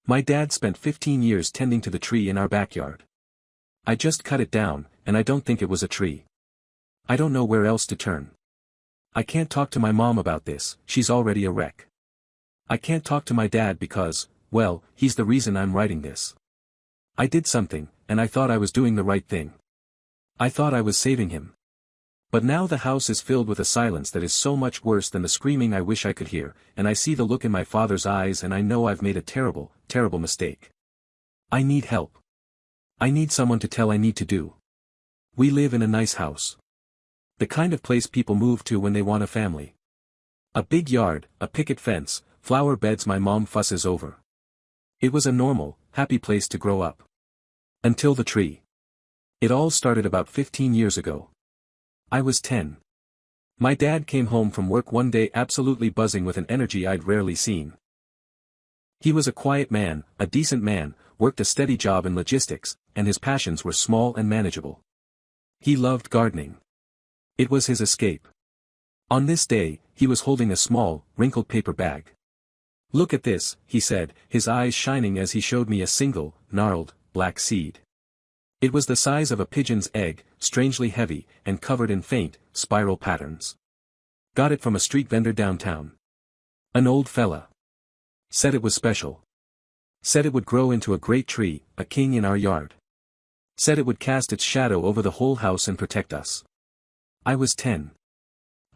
My dad spent 15 years tending to the tree in our backyard. I just cut it down, and I don't think it was a tree. I don't know where else to turn. I can't talk to my mom about this, she's already a wreck. I can't talk to my dad because, well, he's the reason I'm writing this. I did something, and I thought I was doing the right thing. I thought I was saving him. But now the house is filled with a silence that is so much worse than the screaming I wish I could hear, and I see the look in my father's eyes and I know I've made a terrible, terrible mistake. I need help. I need someone to tell I need to do. We live in a nice house. The kind of place people move to when they want a family. A big yard, a picket fence, flower beds my mom fusses over. It was a normal, happy place to grow up. Until the tree. It all started about 15 years ago. I was 10. My dad came home from work one day absolutely buzzing with an energy I'd rarely seen. He was a quiet man, a decent man, worked a steady job in logistics, and his passions were small and manageable. He loved gardening. It was his escape. On this day, he was holding a small, wrinkled paper bag. "Look at this," he said, his eyes shining as he showed me a single, gnarled, black seed. It was the size of a pigeon's egg, strangely heavy, and covered in faint, spiral patterns. Got it from a street vendor downtown. An old fella. Said it was special. Said it would grow into a great tree, a king in our yard. Said it would cast its shadow over the whole house and protect us. I was 10.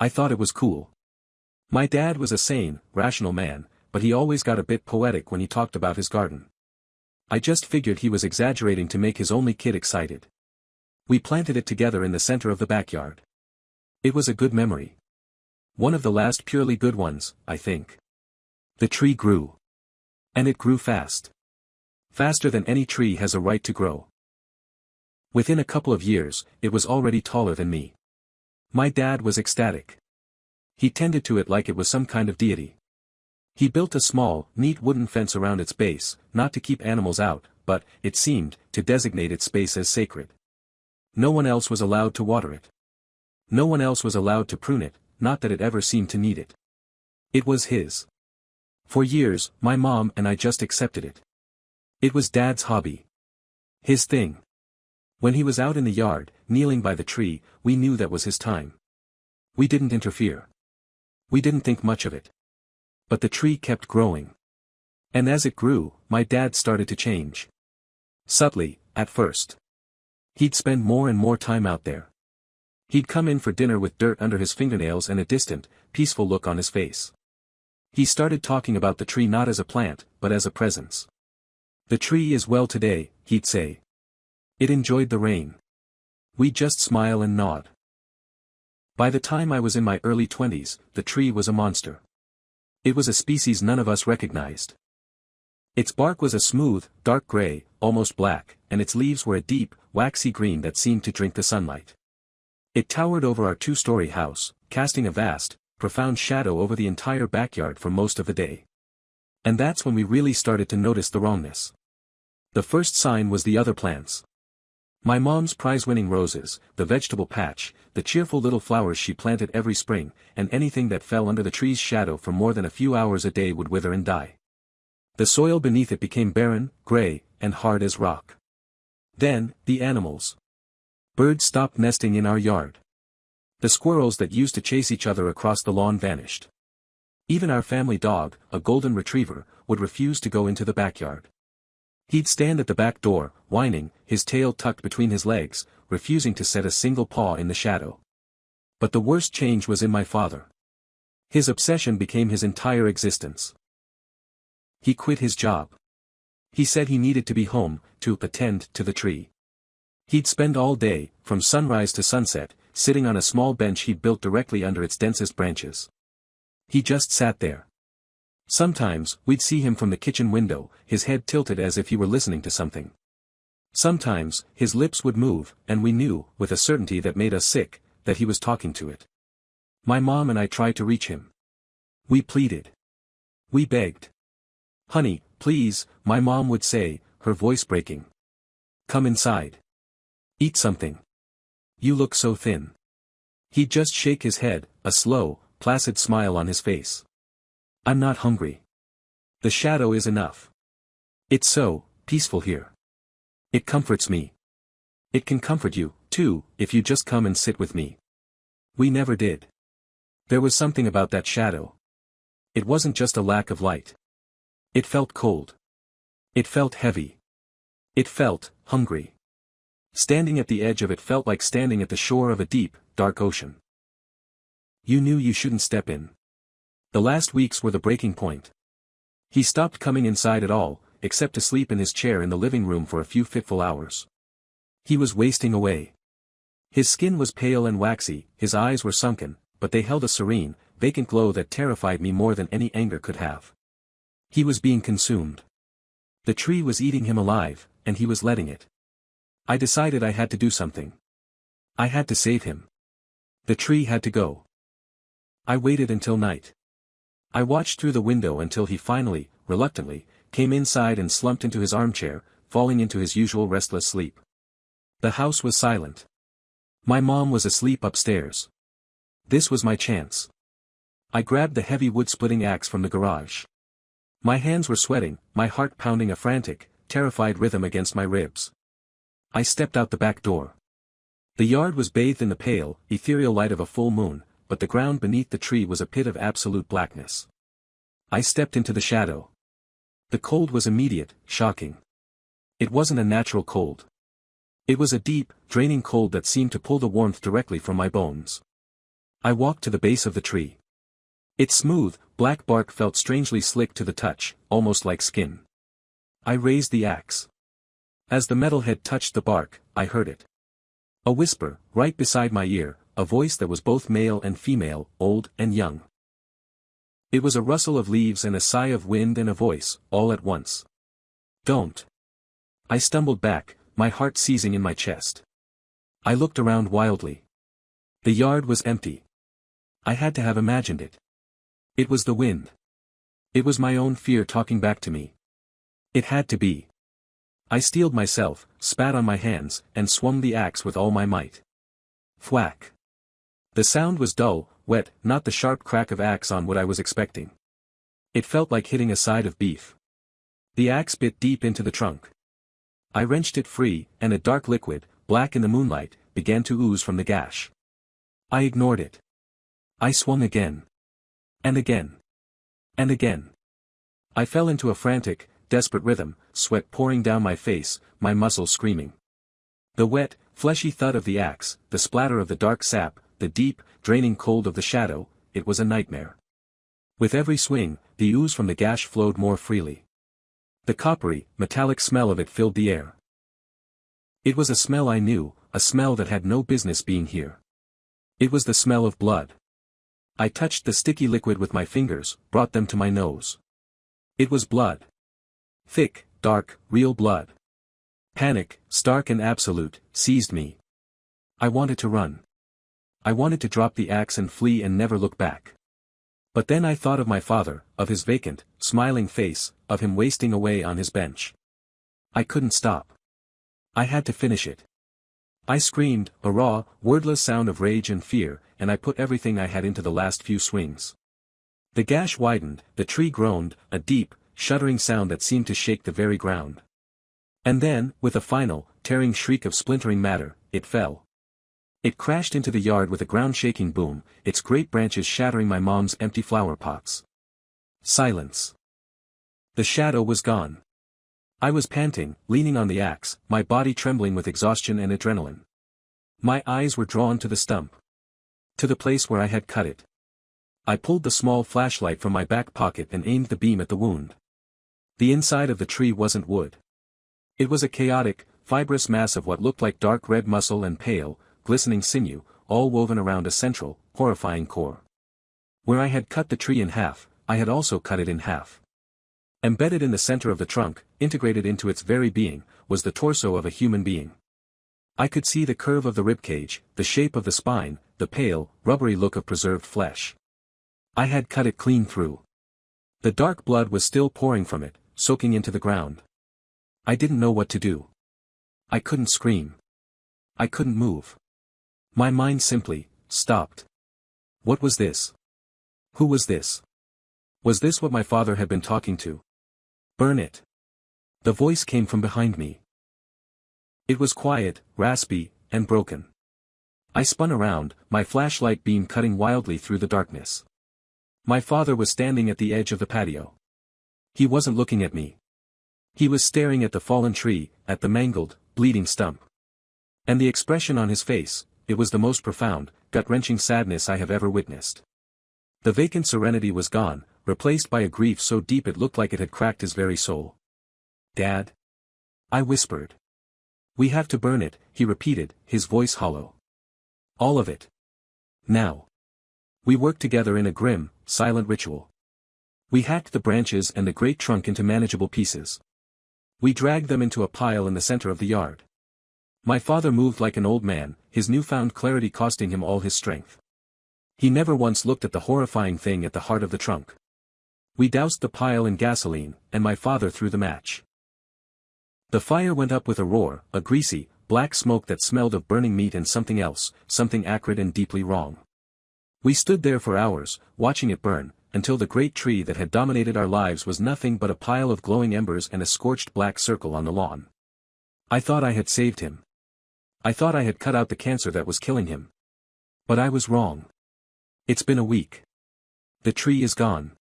I thought it was cool. My dad was a sane, rational man, but he always got a bit poetic when he talked about his garden. I just figured he was exaggerating to make his only kid excited. We planted it together in the center of the backyard. It was a good memory. One of the last purely good ones, I think. The tree grew. And it grew fast. Faster than any tree has a right to grow. Within a couple of years, it was already taller than me. My dad was ecstatic. He tended to it like it was some kind of deity. He built a small, neat wooden fence around its base, not to keep animals out, but, it seemed, to designate its space as sacred. No one else was allowed to water it. No one else was allowed to prune it, not that it ever seemed to need it. It was his. For years, my mom and I just accepted it. It was Dad's hobby. His thing. When he was out in the yard, kneeling by the tree, we knew that was his time. We didn't interfere. We didn't think much of it. But the tree kept growing. And as it grew, my dad started to change. Subtly, at first. He'd spend more and more time out there. He'd come in for dinner with dirt under his fingernails and a distant, peaceful look on his face. He started talking about the tree not as a plant, but as a presence. "The tree is well today," he'd say. "It enjoyed the rain." We'd just smile and nod. By the time I was in my early 20s, the tree was a monster. It was a species none of us recognized. Its bark was a smooth, dark gray, almost black, and its leaves were a deep, waxy green that seemed to drink the sunlight. It towered over our two-story house, casting a vast, profound shadow over the entire backyard for most of the day. And that's when we really started to notice the wrongness. The first sign was the other plants. My mom's prize-winning roses, the vegetable patch, the cheerful little flowers she planted every spring, and anything that fell under the tree's shadow for more than a few hours a day would wither and die. The soil beneath it became barren, gray, and hard as rock. Then, the animals. Birds stopped nesting in our yard. The squirrels that used to chase each other across the lawn vanished. Even our family dog, a golden retriever, would refuse to go into the backyard. He'd stand at the back door, whining, his tail tucked between his legs, refusing to set a single paw in the shadow. But the worst change was in my father. His obsession became his entire existence. He quit his job. He said he needed to be home, to attend to the tree. He'd spend all day, from sunrise to sunset, sitting on a small bench he'd built directly under its densest branches. He just sat there. Sometimes, we'd see him from the kitchen window, his head tilted as if he were listening to something. Sometimes, his lips would move, and we knew, with a certainty that made us sick, that he was talking to it. My mom and I tried to reach him. We pleaded. We begged. "Honey, please," my mom would say, her voice breaking. "Come inside. Eat something. You look so thin." He'd just shake his head, a slow, placid smile on his face. "I'm not hungry. The shadow is enough." It's so peaceful here. It comforts me. It can comfort you, too, if you just come and sit with me. We never did. There was something about that shadow. It wasn't just a lack of light. It felt cold. It felt heavy. It felt hungry. Standing at the edge of it felt like standing at the shore of a deep, dark ocean. You knew you shouldn't step in. The last weeks were the breaking point. He stopped coming inside at all, except to sleep in his chair in the living room for a few fitful hours. He was wasting away. His skin was pale and waxy, his eyes were sunken, but they held a serene, vacant glow that terrified me more than any anger could have. He was being consumed. The tree was eating him alive, and he was letting it. I decided I had to do something. I had to save him. The tree had to go. I waited until night. I watched through the window until he finally, reluctantly, came inside and slumped into his armchair, falling into his usual restless sleep. The house was silent. My mom was asleep upstairs. This was my chance. I grabbed the heavy wood-splitting axe from the garage. My hands were sweating, my heart pounding a frantic, terrified rhythm against my ribs. I stepped out the back door. The yard was bathed in the pale, ethereal light of a full moon, but the ground beneath the tree was a pit of absolute blackness. I stepped into the shadow. The cold was immediate, shocking. It wasn't a natural cold. It was a deep, draining cold that seemed to pull the warmth directly from my bones. I walked to the base of the tree. Its smooth, black bark felt strangely slick to the touch, almost like skin. I raised the axe. As the metal head touched the bark, I heard it. A whisper, right beside my ear, a voice that was both male and female, old and young. It was a rustle of leaves and a sigh of wind and a voice, all at once. Don't. I stumbled back, my heart seizing in my chest. I looked around wildly. The yard was empty. I had to have imagined it. It was the wind. It was my own fear talking back to me. It had to be. I steeled myself, spat on my hands, and swung the axe with all my might. Thwack. The sound was dull, wet, not the sharp crack of axe on wood I was expecting. It felt like hitting a side of beef. The axe bit deep into the trunk. I wrenched it free, and a dark liquid, black in the moonlight, began to ooze from the gash. I ignored it. I swung again. And again. And again. I fell into a frantic, desperate rhythm, sweat pouring down my face, my muscles screaming. The wet, fleshy thud of the axe, the splatter of the dark sap, the deep, draining cold of the shadow, it was a nightmare. With every swing, the ooze from the gash flowed more freely. The coppery, metallic smell of it filled the air. It was a smell I knew, a smell that had no business being here. It was the smell of blood. I touched the sticky liquid with my fingers, brought them to my nose. It was blood. Thick, dark, real blood. Panic, stark and absolute, seized me. I wanted to run. I wanted to drop the axe and flee and never look back. But then I thought of my father, of his vacant, smiling face, of him wasting away on his bench. I couldn't stop. I had to finish it. I screamed, a raw, wordless sound of rage and fear, and I put everything I had into the last few swings. The gash widened, the tree groaned, a deep, shuddering sound that seemed to shake the very ground. And then, with a final, tearing shriek of splintering matter, it fell. It crashed into the yard with a ground-shaking boom, its great branches shattering my mom's empty flower pots. Silence. The shadow was gone. I was panting, leaning on the axe, my body trembling with exhaustion and adrenaline. My eyes were drawn to the stump. To the place where I had cut it. I pulled the small flashlight from my back pocket and aimed the beam at the wound. The inside of the tree wasn't wood. It was a chaotic, fibrous mass of what looked like dark red muscle and pale, glistening sinew, all woven around a central, horrifying core. Where I had cut the tree in half, I had also cut it in half. Embedded in the center of the trunk, integrated into its very being, was the torso of a human being. I could see the curve of the ribcage, the shape of the spine, the pale, rubbery look of preserved flesh. I had cut it clean through. The dark blood was still pouring from it, soaking into the ground. I didn't know what to do. I couldn't scream. I couldn't move. My mind simply stopped. What was this? Who was this? Was this what my father had been talking to? Burn it. The voice came from behind me. It was quiet, raspy, and broken. I spun around, my flashlight beam cutting wildly through the darkness. My father was standing at the edge of the patio. He wasn't looking at me. He was staring at the fallen tree, at the mangled, bleeding stump. And the expression on his face, it was the most profound, gut-wrenching sadness I have ever witnessed. The vacant serenity was gone, replaced by a grief so deep it looked like it had cracked his very soul. "Dad?" I whispered. "We have to burn it," he repeated, his voice hollow. "All of it. Now." We worked together in a grim, silent ritual. We hacked the branches and the great trunk into manageable pieces. We dragged them into a pile in the center of the yard. My father moved like an old man, his newfound clarity costing him all his strength. He never once looked at the horrifying thing at the heart of the trunk. We doused the pile in gasoline, and my father threw the match. The fire went up with a roar, a greasy, black smoke that smelled of burning meat and something else, something acrid and deeply wrong. We stood there for hours, watching it burn, until the great tree that had dominated our lives was nothing but a pile of glowing embers and a scorched black circle on the lawn. I thought I had saved him. I thought I had cut out the cancer that was killing him. But I was wrong. It's been a week. The tree is gone.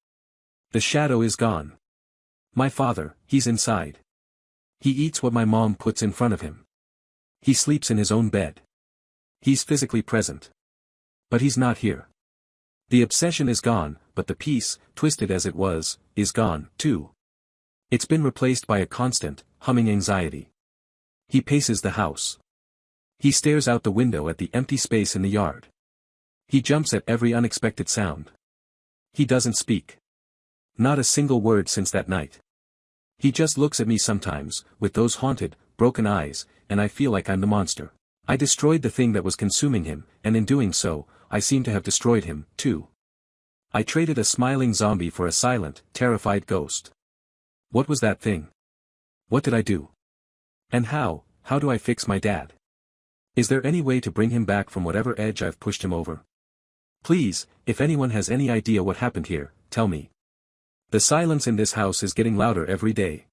The shadow is gone. My father, he's inside. He eats what my mom puts in front of him. He sleeps in his own bed. He's physically present. But he's not here. The obsession is gone, but the peace, twisted as it was, is gone, too. It's been replaced by a constant, humming anxiety. He paces the house. He stares out the window at the empty space in the yard. He jumps at every unexpected sound. He doesn't speak. Not a single word since that night. He just looks at me sometimes, with those haunted, broken eyes, and I feel like I'm the monster. I destroyed the thing that was consuming him, and in doing so, I seem to have destroyed him, too. I traded a smiling zombie for a silent, terrified ghost. What was that thing? What did I do? And how do I fix my dad? Is there any way to bring him back from whatever edge I've pushed him over? Please, if anyone has any idea what happened here, tell me. The silence in this house is getting louder every day.